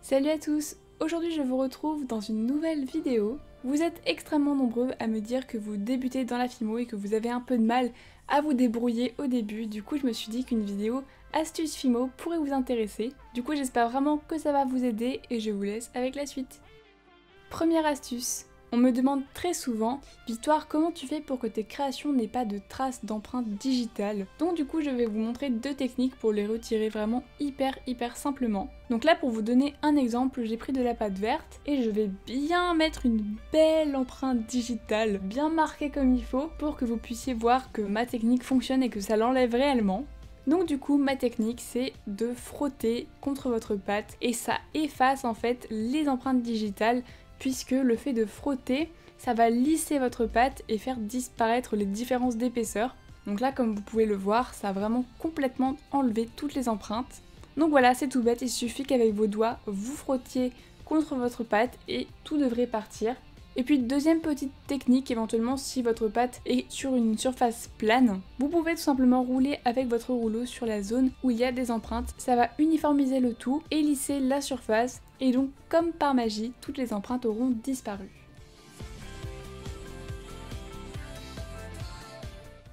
Salut à tous! Aujourd'hui je vous retrouve dans une nouvelle vidéo. Vous êtes extrêmement nombreux à me dire que vous débutez dans la Fimo et que vous avez un peu de mal à vous débrouiller au début. Du coup je me suis dit qu'une vidéo astuce Fimo pourrait vous intéresser. Du coup j'espère vraiment que ça va vous aider et je vous laisse avec la suite. Première astuce. On me demande très souvent, Victoire, comment tu fais pour que tes créations n'aient pas de traces d'empreintes digitales? Donc du coup je vais vous montrer deux techniques pour les retirer vraiment hyper simplement. Donc là pour vous donner un exemple, j'ai pris de la pâte verte et je vais bien mettre une belle empreinte digitale, bien marquée comme il faut, pour que vous puissiez voir que ma technique fonctionne et que ça l'enlève réellement. Donc du coup ma technique c'est de frotter contre votre pâte et ça efface en fait les empreintes digitales, puisque le fait de frotter, ça va lisser votre pâte et faire disparaître les différences d'épaisseur. Donc là, comme vous pouvez le voir, ça a vraiment complètement enlevé toutes les empreintes. Donc voilà, c'est tout bête, il suffit qu'avec vos doigts, vous frottiez contre votre pâte et tout devrait partir. Et puis deuxième petite technique, éventuellement si votre pâte est sur une surface plane, vous pouvez tout simplement rouler avec votre rouleau sur la zone où il y a des empreintes. Ça va uniformiser le tout et lisser la surface. Et donc, comme par magie, toutes les empreintes auront disparu.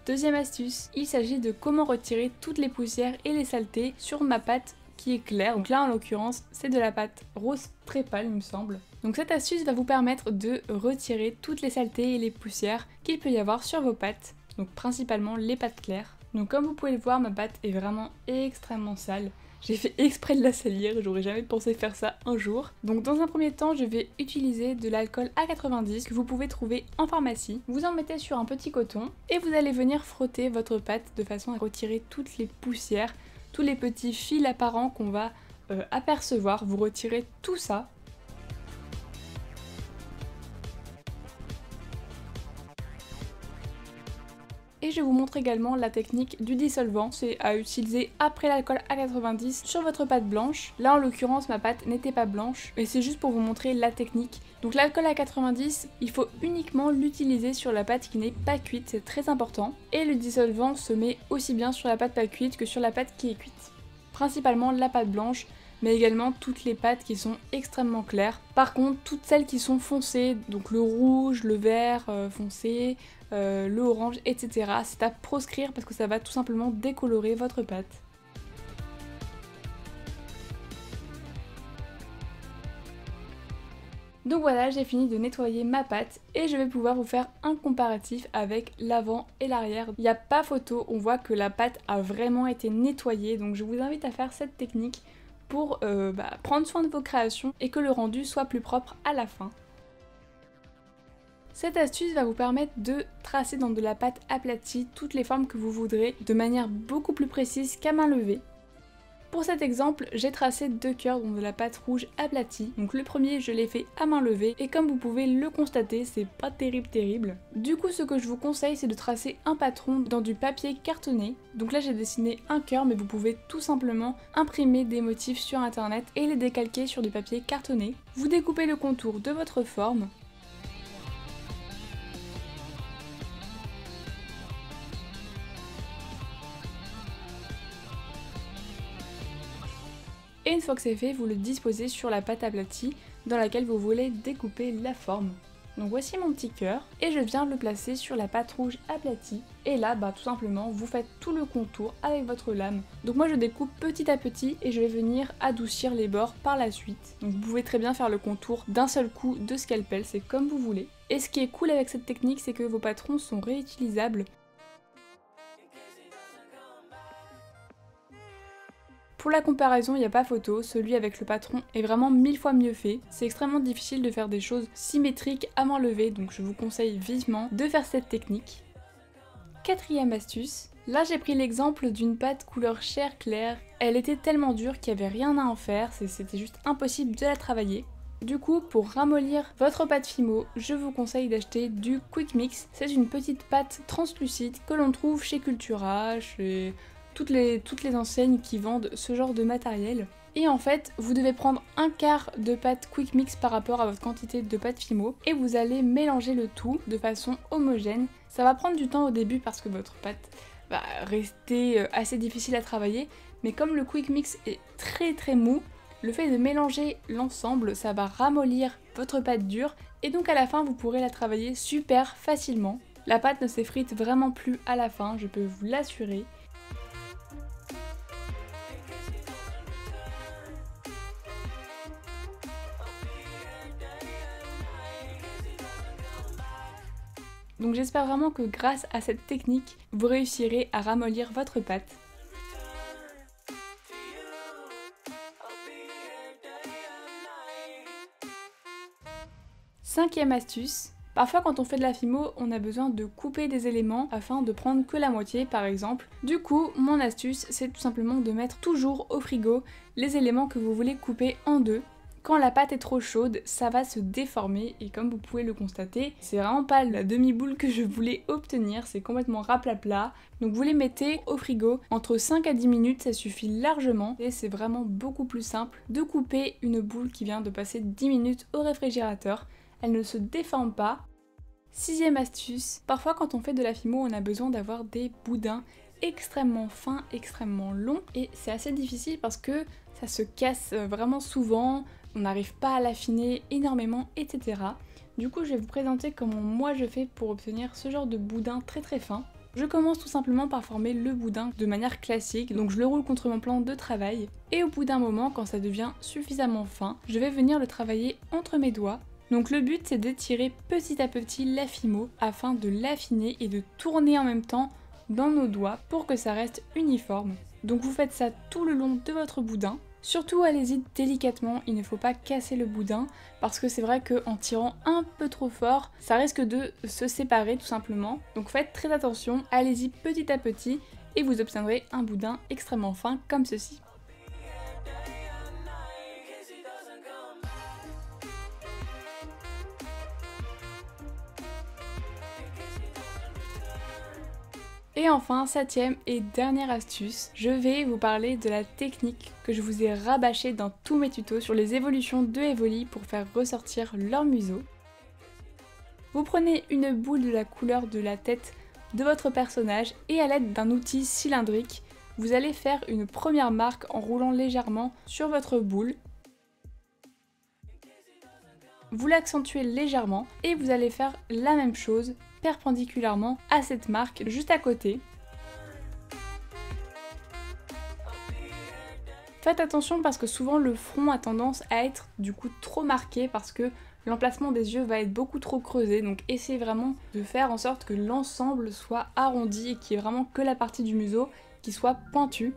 Deuxième astuce, il s'agit de comment retirer toutes les poussières et les saletés sur ma pâte qui est claire. Donc là, en l'occurrence, c'est de la pâte rose très pâle, il me semble. Donc cette astuce va vous permettre de retirer toutes les saletés et les poussières qu'il peut y avoir sur vos pâtes. Donc principalement les pâtes claires. Donc comme vous pouvez le voir, ma pâte est vraiment extrêmement sale. J'ai fait exprès de la salir, j'aurais jamais pensé faire ça un jour. Donc dans un premier temps, je vais utiliser de l'alcool A90 que vous pouvez trouver en pharmacie. Vous en mettez sur un petit coton et vous allez venir frotter votre pâte de façon à retirer toutes les poussières, tous les petits fils apparents qu'on va apercevoir. Vous retirez tout ça. Et je vous montre également la technique du dissolvant, c'est à utiliser après l'alcool A90 sur votre pâte blanche. Là en l'occurrence ma pâte n'était pas blanche, et c'est juste pour vous montrer la technique. Donc l'alcool A90, il faut uniquement l'utiliser sur la pâte qui n'est pas cuite, c'est très important. Et le dissolvant se met aussi bien sur la pâte pas cuite que sur la pâte qui est cuite. Principalement la pâte blanche, mais également toutes les pâtes qui sont extrêmement claires. Par contre, toutes celles qui sont foncées, donc le rouge, le vert foncé, le orange, etc., c'est à proscrire parce que ça va tout simplement décolorer votre pâte. Donc voilà, j'ai fini de nettoyer ma pâte et je vais pouvoir vous faire un comparatif avec l'avant et l'arrière. Il n'y a pas photo, on voit que la pâte a vraiment été nettoyée, donc je vous invite à faire cette technique pour prendre soin de vos créations et que le rendu soit plus propre à la fin. Cette astuce va vous permettre de tracer dans de la pâte aplatie toutes les formes que vous voudrez de manière beaucoup plus précise qu'à main levée. Pour cet exemple, j'ai tracé deux cœurs dans de la pâte rouge aplatie. Donc le premier, je l'ai fait à main levée et comme vous pouvez le constater, c'est pas terrible. Du coup, ce que je vous conseille, c'est de tracer un patron dans du papier cartonné. Donc là, j'ai dessiné un cœur, mais vous pouvez tout simplement imprimer des motifs sur internet et les décalquer sur du papier cartonné. Vous découpez le contour de votre forme. Et une fois que c'est fait, vous le disposez sur la pâte aplatie dans laquelle vous voulez découper la forme. Donc voici mon petit cœur et je viens le placer sur la pâte rouge aplatie. Et là, tout simplement, vous faites tout le contour avec votre lame. Donc moi je découpe petit à petit et je vais venir adoucir les bords par la suite. Donc vous pouvez très bien faire le contour d'un seul coup de scalpel, c'est comme vous voulez. Et ce qui est cool avec cette technique, c'est que vos patrons sont réutilisables. Pour la comparaison, il n'y a pas photo, celui avec le patron est vraiment 1000 fois mieux fait. C'est extrêmement difficile de faire des choses symétriques à main levée, donc je vous conseille vivement de faire cette technique. Quatrième astuce, là j'ai pris l'exemple d'une pâte couleur chair claire. Elle était tellement dure qu'il n'y avait rien à en faire, c'était juste impossible de la travailler. Du coup, pour ramollir votre pâte Fimo, je vous conseille d'acheter du Quick Mix. C'est une petite pâte translucide que l'on trouve chez Cultura, chez toutes les enseignes qui vendent ce genre de matériel. Et en fait, vous devez prendre un quart de pâte Quick Mix par rapport à votre quantité de pâte Fimo et vous allez mélanger le tout de façon homogène. Ça va prendre du temps au début parce que votre pâte va rester assez difficile à travailler, mais comme le Quick Mix est très mou, Le fait de mélanger l'ensemble, ça va ramollir votre pâte dure et donc à la fin vous pourrez la travailler super facilement. La pâte ne s'effrite vraiment plus à la fin, je peux vous l'assurer. Donc j'espère vraiment que grâce à cette technique, vous réussirez à ramollir votre pâte. Cinquième astuce, parfois quand on fait de la fimo, on a besoin de couper des éléments afin de prendre que la moitié par exemple. Du coup, mon astuce, c'est tout simplement de mettre toujours au frigo les éléments que vous voulez couper en deux. Quand la pâte est trop chaude, ça va se déformer et comme vous pouvez le constater, c'est vraiment pas la demi-boule que je voulais obtenir, c'est complètement raplapla. Donc vous les mettez au frigo, entre 5 à 10 minutes, ça suffit largement et c'est vraiment beaucoup plus simple de couper une boule qui vient de passer 10 minutes au réfrigérateur. Elle ne se déforme pas. Sixième astuce, parfois quand on fait de la fimo, on a besoin d'avoir des boudins extrêmement fins, extrêmement longs et c'est assez difficile parce que ça se casse vraiment souvent, on n'arrive pas à l'affiner énormément, etc. Du coup, je vais vous présenter comment moi je fais pour obtenir ce genre de boudin très très fin. Je commence tout simplement par former le boudin de manière classique, donc je le roule contre mon plan de travail. Et au bout d'un moment, quand ça devient suffisamment fin, je vais venir le travailler entre mes doigts. Donc le but c'est d'étirer petit à petit la fimo afin de l'affiner et de tourner en même temps dans nos doigts pour que ça reste uniforme. Donc vous faites ça tout le long de votre boudin. Surtout allez-y délicatement, il ne faut pas casser le boudin parce que c'est vrai qu'en tirant un peu trop fort, ça risque de se séparer tout simplement. Donc faites très attention, allez-y petit à petit et vous obtiendrez un boudin extrêmement fin comme ceci. Et enfin, septième et dernière astuce, je vais vous parler de la technique que je vous ai rabâchée dans tous mes tutos sur les évolutions de Evoli pour faire ressortir leur museau. Vous prenez une boule de la couleur de la tête de votre personnage et à l'aide d'un outil cylindrique, vous allez faire une première marque en roulant légèrement sur votre boule. Vous l'accentuez légèrement et vous allez faire la même chose perpendiculairement à cette marque juste à côté. Faites attention parce que souvent le front a tendance à être du coup trop marqué parce que l'emplacement des yeux va être beaucoup trop creusé, donc essayez vraiment de faire en sorte que l'ensemble soit arrondi et qu'il n'y ait vraiment que la partie du museau qui soit pointue.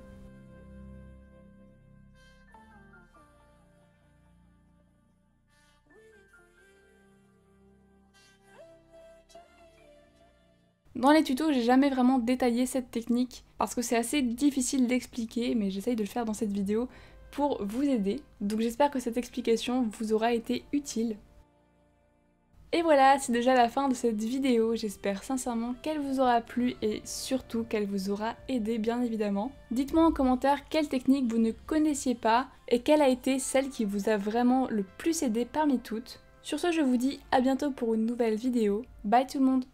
Dans les tutos, j'ai jamais vraiment détaillé cette technique parce que c'est assez difficile d'expliquer, mais j'essaye de le faire dans cette vidéo pour vous aider. Donc j'espère que cette explication vous aura été utile. Et voilà, c'est déjà la fin de cette vidéo. J'espère sincèrement qu'elle vous aura plu et surtout qu'elle vous aura aidé bien évidemment. Dites-moi en commentaire quelle technique vous ne connaissiez pas et quelle a été celle qui vous a vraiment le plus aidé parmi toutes. Sur ce, je vous dis à bientôt pour une nouvelle vidéo. Bye tout le monde!